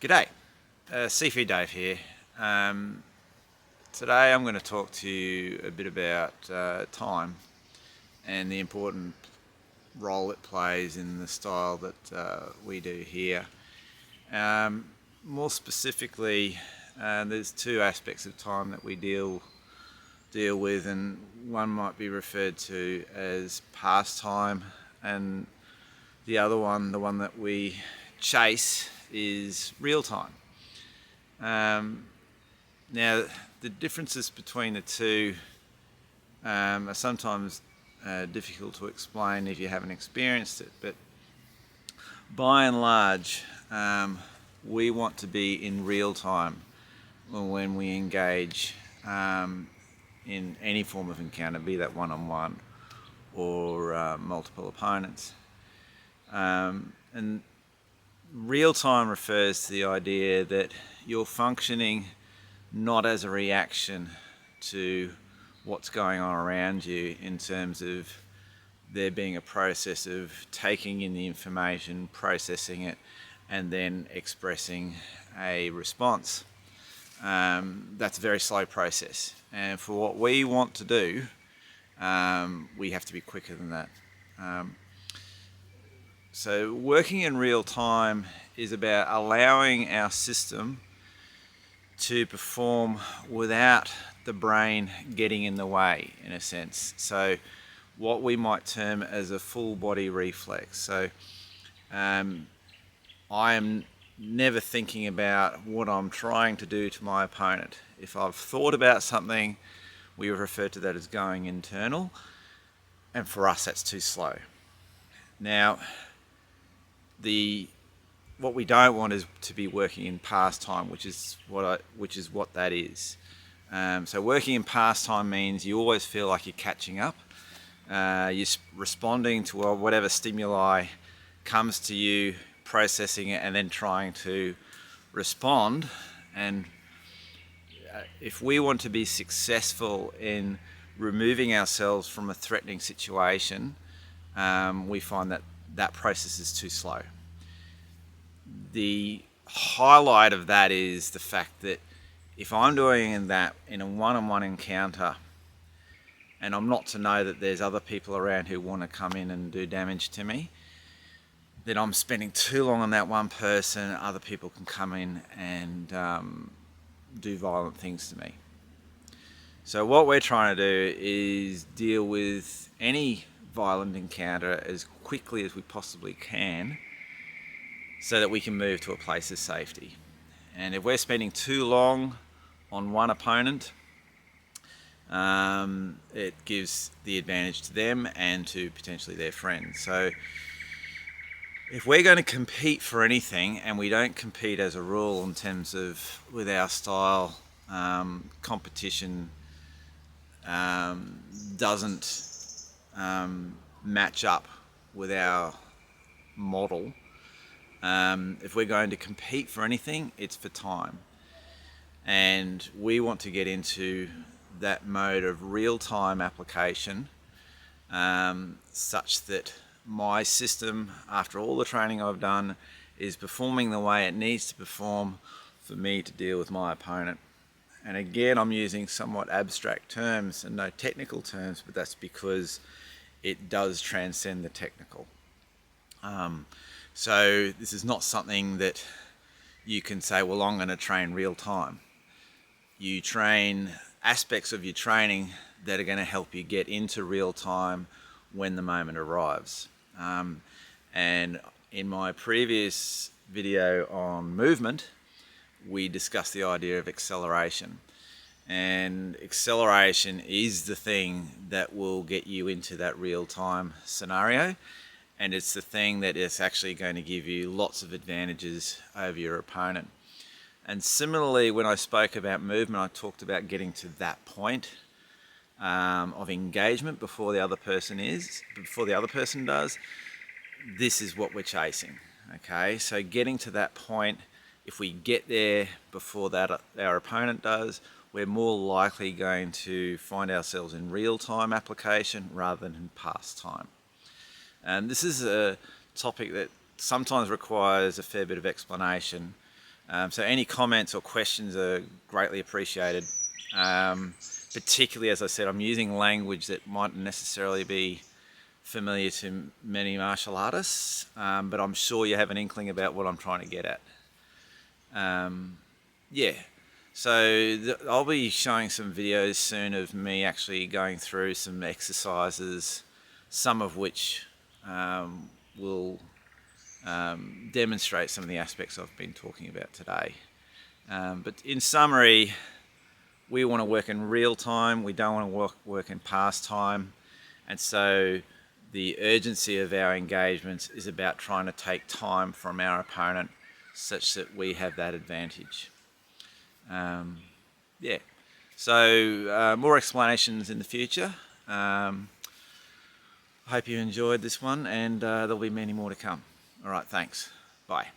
G'day, Seafood Dave here. Today I'm going to talk to you a bit about time and the important role it plays in the style that we do here. More specifically, there's two aspects of time that we deal with, and one might be referred to as pastime, and the other one, the one that we chase, is real time. Now, the differences between the two are sometimes difficult to explain if you haven't experienced it, but by and large, we want to be in real time when we engage in any form of encounter, be that one-on-one or multiple opponents. And real time refers to the idea that you're functioning not as a reaction to what's going on around you, in terms of there being a process of taking in the information, processing it, and then expressing a response. That's a very slow process, and for what we want to do, we have to be quicker than that. So working in real time is about allowing our system to perform without the brain getting in the way, in a sense. So what we might term as a full body reflex. So I am never thinking about what I'm trying to do to my opponent. If I've thought about something, we refer to that as going internal, and for us that's too slow. Now, what we don't want is to be working in past time, which is what that is. So working in past time means you always feel like you're catching up. You're responding to whatever stimuli comes to you, processing it, and then trying to respond. And if we want to be successful in removing ourselves from a threatening situation, we find that process is too slow. The highlight of that is the fact that if I'm doing that in a one-on-one encounter, and I'm not to know that there's other people around who want to come in and do damage to me, then I'm spending too long on that one person. Other people can come in and do violent things to me. So what we're trying to do is deal with any violent encounter as quickly as we possibly can, so that we can move to a place of safety. And if we're spending too long on one opponent, it gives the advantage to them and to potentially their friends. So if we're going to compete for anything, and we don't compete as a rule in terms of with our style, competition doesn't match up with our model. If we're going to compete for anything, it's for time. And we want to get into that mode of real-time application, such that my system, after all the training I've done, is performing the way it needs to perform for me to deal with my opponent. And again, I'm using somewhat abstract terms and no technical terms, but that's because it does transcend the technical. So this is not something that you can say, well, I'm going to train real time. You train aspects of your training that are going to help you get into real time when the moment arrives. And in my previous video on movement, we discussed the idea of acceleration. And acceleration is the thing that will get you into that real time scenario. And it's the thing that is actually going to give you lots of advantages over your opponent. And similarly, when I spoke about movement, I talked about getting to that point of engagement before the other person does. This is what we're chasing. Okay, so getting to that point, if we get there before that our opponent does, we're more likely going to find ourselves in real-time application rather than in past time. And this is a topic that sometimes requires a fair bit of explanation, So any comments or questions are greatly appreciated. Particularly, as I said, I'm using language that mightn't necessarily be familiar to many martial artists, but I'm sure you have an inkling about what I'm trying to get at. Yeah, so I'll be showing some videos soon of me actually going through some exercises, some of which will demonstrate some of the aspects I've been talking about today. But in summary, we want to work in real time, we don't want to work in past time, and so the urgency of our engagements is about trying to take time from our opponent such that we have that advantage. Yeah, so more explanations in the future. I hope you enjoyed this one, and there'll be many more to come. All right, thanks. Bye.